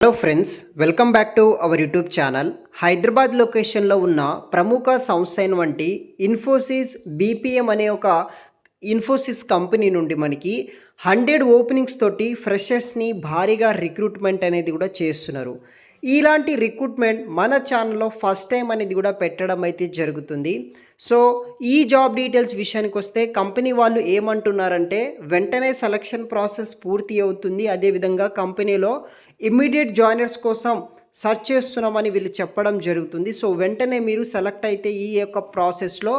Hello friends, welcome back to our YouTube channel. Hyderabad లొకేషన్లో ఉన్న ప్రముఖ సంస్థ అయినటువంటి ఇన్ఫోసిస్ బీపీఎం అనే ఒక ఇన్ఫోసిస్ కంపెనీ నుండి మనకి 100 ఓపెనింగ్స్ తోటి ఫ్రెషర్స్ని భారీగా రిక్రూట్మెంట్ అనేది కూడా చేస్తున్నారు. ఇలాంటి రిక్రూట్మెంట్ మన ఛానల్లో ఫస్ట్ టైం అనేది కూడా పెట్టడం అయితే జరుగుతుంది. సో ఈ జాబ్ డీటెయిల్స్ విషయానికి వస్తే కంపెనీ వాళ్ళు ఏమంటున్నారంటే వెంటనే సెలక్షన్ ప్రాసెస్ పూర్తి అవుతుంది, అదేవిధంగా కంపెనీలో ఇమ్మీడియట్ జాయినర్స్ కోసం సెర్చ్ చేస్తున్నామని వీళ్ళు చెప్పడం జరుగుతుంది. సో వెంటనే మీరు సెలెక్ట్ అయితే ఈ యొక్క ప్రాసెస్లో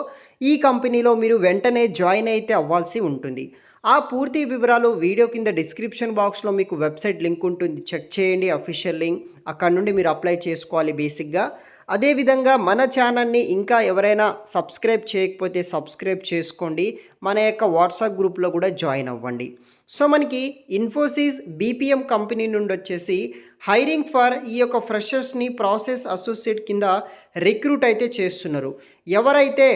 ఈ కంపెనీలో మీరు వెంటనే జాయిన్ అయితే అవ్వాల్సి ఉంటుంది. ఆ పూర్తి వివరాలు వీడియో కింద డిస్క్రిప్షన్ బాక్స్లో మీకు వెబ్సైట్ లింక్ ఉంటుంది, చెక్ చేయండి, అఫీషియల్ లింక్. అక్కడ నుండి మీరు అప్లై చేసుకోవాలి బేసిక్గా. అదేవిధంగా మన ఛానల్ని ఇంకా ఎవరైనా సబ్స్క్రైబ్ చేయకపోతే సబ్స్క్రైబ్ చేసుకోండి, మన యొక్క వాట్సాప్ గ్రూప్లో కూడా జాయిన్ అవ్వండి. సో మనకి ఇన్ఫోసిస్ బీపీఎం కంపెనీ నుండి వచ్చేసి హైరింగ్ ఫర్ ఈ యొక్క ఫ్రెషర్స్ని ప్రాసెస్ అసోసియేట్ కింద రిక్రూట్ అయితే చేస్తున్నారు. ఎవరైతే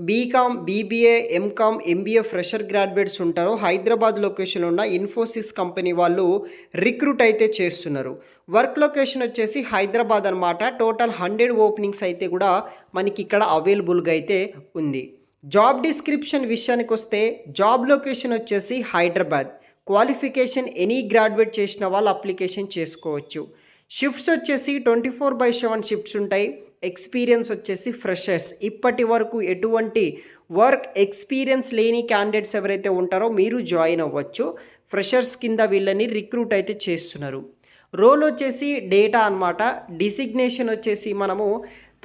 B Com, BBA, M Com, MBA fresher graduates ఉంటారో హైదరాబాద్ లొకేషన్లో ఉన్న ఇన్ఫోసిస్ కంపెనీ వాళ్ళు రిక్రూట్ అయితే చేస్తున్నారు. వర్క్ లొకేషన్ వచ్చేసి హైదరాబాద్ అనమాట. టోటల్ 100 ఓపెనింగ్స్ అయితే కూడా మనకి ఇక్కడ అవైలబుల్గా అయితే ఉంది. జాబ్ డిస్క్రిప్షన్ విషయానికి వస్తే జాబ్ లొకేషన్ వచ్చేసి హైదరాబాద్. క్వాలిఫికేషన్ ఎనీ గ్రాడ్యుయేట్ చేసిన వాళ్ళు అప్లికేషన్ చేసుకోవచ్చు. షిఫ్ట్స్ వచ్చేసి 24/7 షిఫ్ట్స్ ఉంటాయి. ఎక్స్పీరియన్స్ వచ్చేసి ఫ్రెషర్స్, ఇప్పటి వరకు ఎటువంటి వర్క్ ఎక్స్పీరియన్స్ లేని క్యాండిడేట్స్ ఎవరైతే ఉంటారో మీరు జాయిన్ అవ్వచ్చు. ఫ్రెషర్స్ కింద వీళ్ళని రిక్రూట్ అయితే చేస్తున్నారు. రోల్ వచ్చేసి డేటా అనమాట. డిసిగ్నేషన్ వచ్చేసి మనము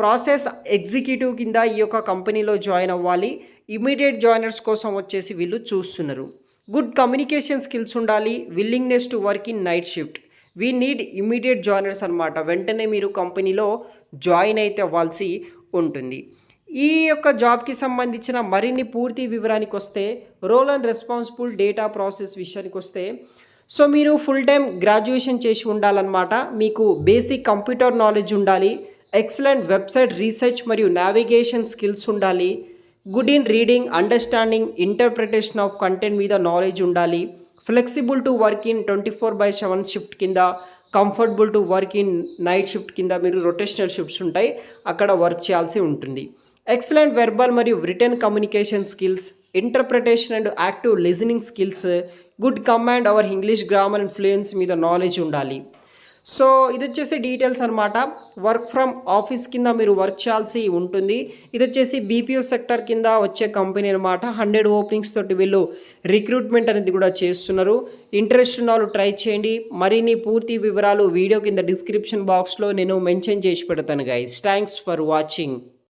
ప్రాసెస్ ఎగ్జిక్యూటివ్ కింద ఈ యొక్క కంపెనీలో జాయిన్ అవ్వాలి. ఇమీడియట్ జాయినర్స్ కోసం వచ్చేసి వీళ్ళు చూస్తున్నారు. గుడ్ కమ్యూనికేషన్ స్కిల్స్ ఉండాలి. Willingness to work in night shift. We need immediate joiners అనమాట. వెంటనే మీరు కంపెనీలో జాయిన్ అయితే అవ్వాల్సి ఉంటుంది. ఈ యొక్క జాబ్కి సంబంధించిన మరిన్ని పూర్తి వివరానికి వస్తే role and responsible data process విషయానికి వస్తే సో మీరు ఫుల్ టైం గ్రాడ్యుయేషన్ చేసి ఉండాలన్నమాట. మీకు బేసిక్ కంప్యూటర్ నాలెడ్జ్ ఉండాలి. ఎక్సలెంట్ వెబ్సైట్ రీసెర్చ్ మరియు నావిగేషన్ స్కిల్స్ ఉండాలి. Good in reading, understanding, interpretation of content మీద నాలెడ్జ్ ఉండాలి. Flexible to work in 24/7 shift కింద, comfortable to work in night shift కింద మీరు రొటేషనల్ షిఫ్ట్స్ ఉంటాయి, అక్కడ వర్క్ చేయాల్సి ఉంటుంది. ఎక్సలెంట్ వెర్బల్ మరియు written communication skills, interpretation and active listening skills, good command over English grammar and fluency మీద knowledge ఉండాలి. సో ఇది వచ్చేసి డీటెయిల్స్ అనమాట. వర్క్ ఫ్రమ్ ఆఫీస్ కింద మీరు వర్క్ చేయాల్సి ఉంటుంది. ఇది వచ్చేసి బీపీఓ సెక్టర్ కింద వచ్చే కంపెనీ అనమాట. 100 ఓపెనింగ్స్ తోటి వీళ్ళు రిక్రూట్మెంట్ అనేది కూడా చేస్తున్నారు. ఇంట్రెస్ట్ ఉన్న వాళ్ళు ట్రై చేయండి. మరిన్ని పూర్తి వివరాలు వీడియో కింద డిస్క్రిప్షన్ బాక్స్లో నేను మెన్షన్ చేసి పెడతాను గైస్. Thanks for watching.